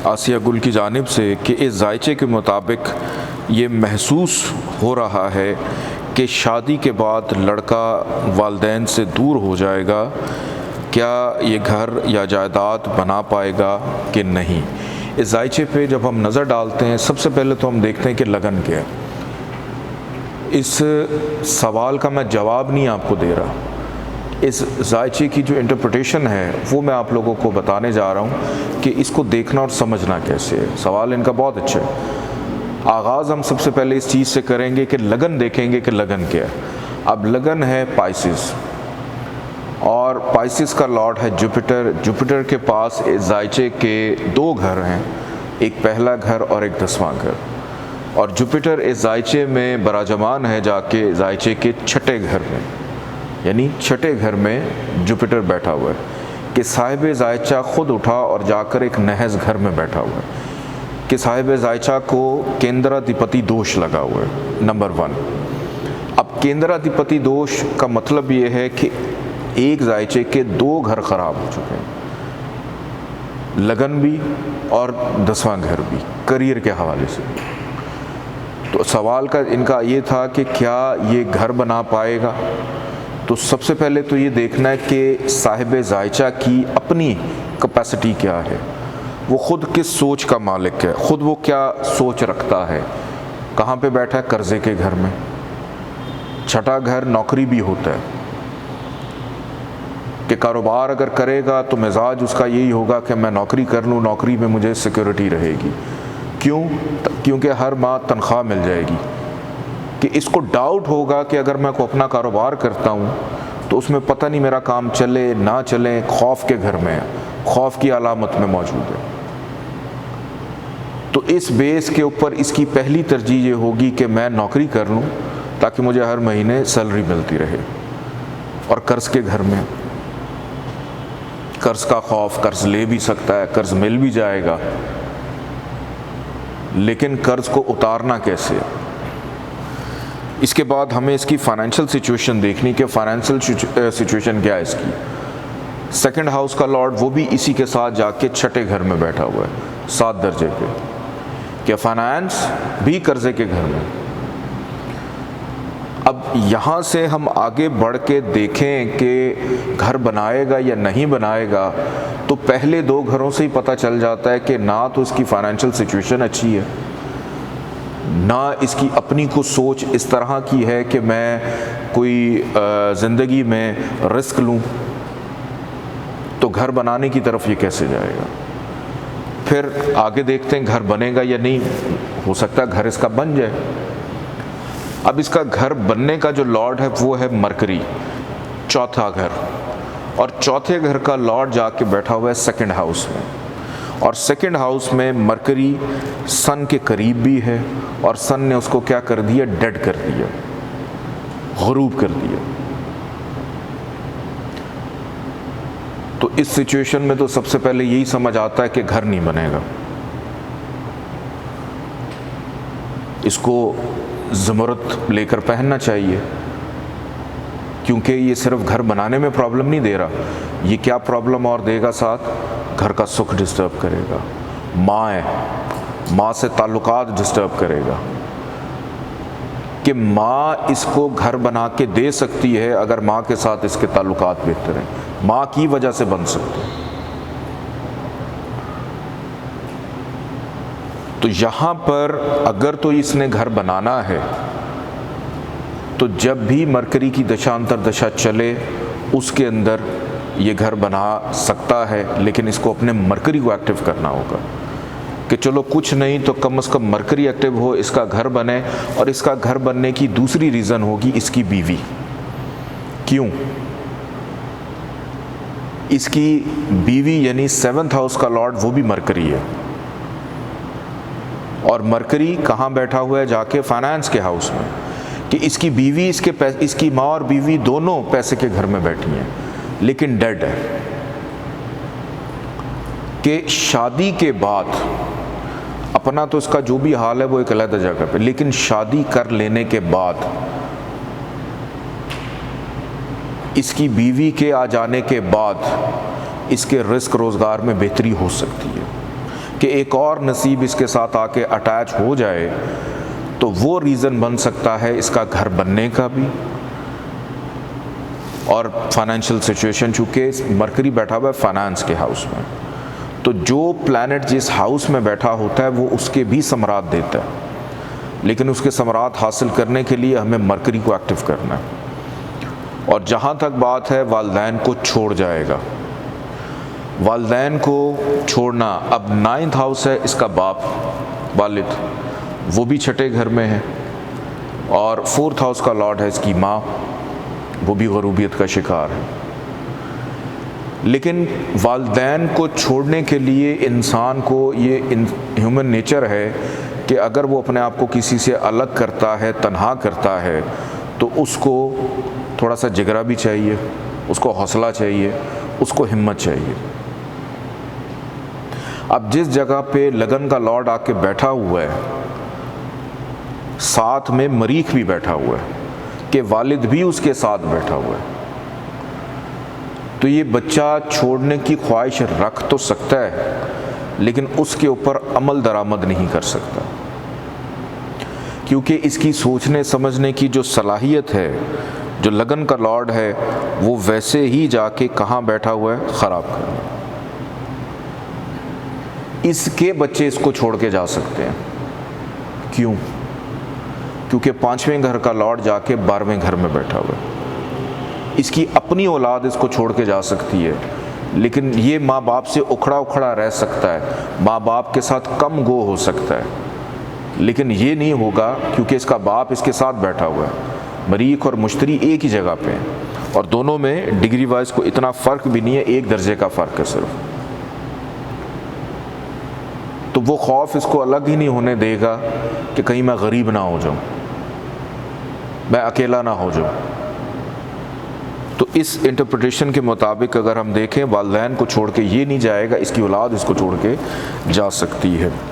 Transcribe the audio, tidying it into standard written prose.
आसिया गुल की जानिब से कि इस जायचे के मुताबिक ये महसूस हो रहा है कि शादी के बाद लड़का वालिदैन से दूर हो जाएगा, क्या ये घर या जायदाद बना पाएगा कि नहीं। इस जायचे पे जब हम नज़र डालते हैं, सबसे पहले तो हम देखते हैं कि लगन क्या है। इस सवाल का मैं जवाब नहीं आपको दे रहा, इस जायचे की जो इंटरप्रिटेशन है वो मैं आप लोगों को बताने जा रहा हूँ कि इसको देखना और समझना कैसे है। सवाल इनका बहुत अच्छा है। आगाज़ हम सबसे पहले इस चीज़ से करेंगे कि लगन देखेंगे कि लगन क्या है। अब लगन है पाइसिस, और पाइसिस का लॉर्ड है जुपिटर। जुपिटर के पास इस जायचे के दो घर हैं, एक पहला घर और एक 10वां घर। और जुपिटर इस जायचे में बराजमान है जाके जायचे के छठे घर में, यानी छठे घर में जुपिटर बैठा हुआ है कि साहिब जायचा खुद उठा और जाकर एक नहज घर में बैठा हुआ है कि साहिब जायचा को केंद्राधिपति दोष लगा हुआ है, नंबर 1। अब केंद्राधिपति दोष का मतलब ये है कि एक जायचे के दो घर ख़राब हो चुके हैं, लगन भी और 10वां घर भी, करियर के हवाले से। तो सवाल का इनका ये था कि क्या ये घर बना पाएगा। तो सबसे पहले तो ये देखना है कि साहिब जायचा की अपनी कैपेसिटी क्या है, वो ख़ुद किस सोच का मालिक है, ख़ुद वो क्या सोच रखता है। कहाँ पे बैठा है? कर्ज़े के घर में। छठा घर नौकरी भी होता है कि कारोबार अगर करेगा तो मिजाज उसका यही होगा कि मैं नौकरी कर लूँ, नौकरी में मुझे सिक्योरिटी रहेगी। क्यों? क्योंकि हर माह तनख्वाह मिल जाएगी। कि इसको डाउट होगा कि अगर मैं को अपना कारोबार करता हूँ तो उसमें पता नहीं मेरा काम चले ना चले, खौफ के घर में है, खौफ की अलामत में मौजूद है। तो इस बेस के ऊपर इसकी पहली तरजीह ये होगी कि मैं नौकरी कर लूँ ताकि मुझे हर महीने सैलरी मिलती रहे। और कर्ज़ के घर में, कर्ज़ का खौफ, कर्ज़ ले भी सकता है, कर्ज़ मिल भी जाएगा, लेकिन कर्ज़ को उतारना कैसे। इसके बाद हमें इसकी फाइनेंशियल सिचुएशन देखनी कि फाइनेंशियल सिचुएशन क्या है इसकी। सेकंड हाउस का लॉर्ड वो भी इसी के साथ जाके छठे घर में बैठा हुआ है, 7 दर्जे पे, कि फाइनेंस भी कर्जे के घर में। अब यहाँ से हम आगे बढ़ के देखें कि घर बनाएगा या नहीं बनाएगा, तो पहले 2 घरों से ही पता चल जाता है कि ना तो इसकी फाइनेंशियल सिचुएशन अच्छी है, ना इसकी अपनी कुछ सोच इस तरह की है कि मैं कोई ज़िंदगी में रिस्क लूँ। तो घर बनाने की तरफ ये कैसे जाएगा। फिर आगे देखते हैं घर बनेगा या नहीं, हो सकता है घर इसका बन जाए। अब इसका घर बनने का जो लॉर्ड है वो है मरकरी, चौथा घर। और चौथे घर का लॉर्ड जाके बैठा हुआ है सेकंड हाउस में, और सेकंड हाउस में मरकरी सन के करीब भी है, और सन ने उसको क्या कर दिया? डेड कर दिया, गुरूब कर दिया। तो इस सिचुएशन में तो सबसे पहले यही समझ आता है कि घर नहीं बनेगा। इसको ज़मरत लेकर पहनना चाहिए, क्योंकि ये सिर्फ घर बनाने में प्रॉब्लम नहीं दे रहा, ये क्या प्रॉब्लम और देगा साथ? घर का सुख डिस्टर्ब करेगा, माँ है, माँ से ताल्लुकात डिस्टर्ब करेगा। कि माँ इसको घर बना के दे सकती है अगर माँ के साथ इसके ताल्लुकात बेहतर हैं, माँ की वजह से बन सकते हैं। तो यहाँ पर अगर तो इसने घर बनाना है तो जब भी मरकरी की दशांतर दशा चले उसके अंदर ये घर बना सकता है, लेकिन इसको अपने मरकरी को एक्टिव करना होगा कि चलो कुछ नहीं तो कम से कम मरकरी एक्टिव हो, इसका घर बने। और इसका घर बनने की दूसरी रीज़न होगी इसकी बीवी। क्यों? इसकी बीवी यानी 7th हाउस का लॉर्ड वो भी मरकरी है, और मरकरी कहाँ बैठा हुआ है? जाके फाइनेंस के हाउस में। कि इसकी बीवी, इसकी माँ और बीवी दोनों पैसे के घर में बैठी हैं, लेकिन डेड है। कि शादी के बाद अपना तो इसका जो भी हाल है वो एक अलग जगह पे, लेकिन शादी कर लेने के बाद इसकी बीवी के आ जाने के बाद इसके रिस्क रोज़गार में बेहतरी हो सकती है। कि एक और नसीब इसके साथ आके अटैच हो जाए, तो वो रीज़न बन सकता है इसका घर बनने का भी। और फाइनेंशियल सिचुएशन, चूँकि मरकरी बैठा हुआ है फाइनेंस के हाउस में, तो जो प्लैनेट जिस हाउस में बैठा होता है वो उसके भी समरात देता है, लेकिन उसके समरात हासिल करने के लिए हमें मरकरी को एक्टिव करना है। और जहाँ तक बात है वालिदैन को छोड़ जाएगा, वालिदैन को छोड़ना, अब 9th हाउस है इसका बाप वालिद, वो भी छठे घर में है, और 4th हाउस का लॉर्ड है इसकी माँ, वो भी गरूबियत का शिकार है। लेकिन वालिदैन को छोड़ने के लिए इंसान को ये ह्यूमन नेचर है कि अगर वो अपने आप को किसी से अलग करता है, तन्हा करता है, तो उसको थोड़ा सा जिगरा भी चाहिए, उसको हौसला चाहिए, उसको हिम्मत चाहिए। अब जिस जगह पे लगन का लॉर्ड आके बैठा हुआ है, साथ में मरीख भी बैठा हुआ है, कि वालिद भी उसके साथ बैठा हुआ है, तो ये बच्चा छोड़ने की ख्वाहिश रख तो सकता है, लेकिन उसके ऊपर अमल दरामद नहीं कर सकता, क्योंकि इसकी सोचने समझने की जो सलाहियत है, जो लगन का लॉर्ड है, वो वैसे ही जाके कहाँ बैठा हुआ है, ख़राब कर। इसके बच्चे इसको छोड़ के जा सकते हैं। क्यों? क्योंकि 5वें घर का लॉर्ड जाके 12वें घर में बैठा हुआ है। इसकी अपनी औलाद इसको छोड़ के जा सकती है, लेकिन ये माँ बाप से उखड़ा उखड़ा रह सकता है, माँ बाप के साथ कम गो हो सकता है, लेकिन ये नहीं होगा क्योंकि इसका बाप इसके साथ बैठा हुआ है। मरीख और मुश्तरी एक ही जगह पे हैं, और दोनों में डिग्री वाइज को इतना फ़र्क भी नहीं है, 1 दर्जे का फ़र्क है सिर्फ। तो वो खौफ इसको अलग ही नहीं होने देगा कि कहीं मैं गरीब ना हो जाऊं, मैं अकेला ना हो जाऊं। तो इस इंटरप्रिटेशन के मुताबिक अगर हम देखें, वालिदैन को छोड़ के ये नहीं जाएगा, इसकी औलाद इसको छोड़ के जा सकती है।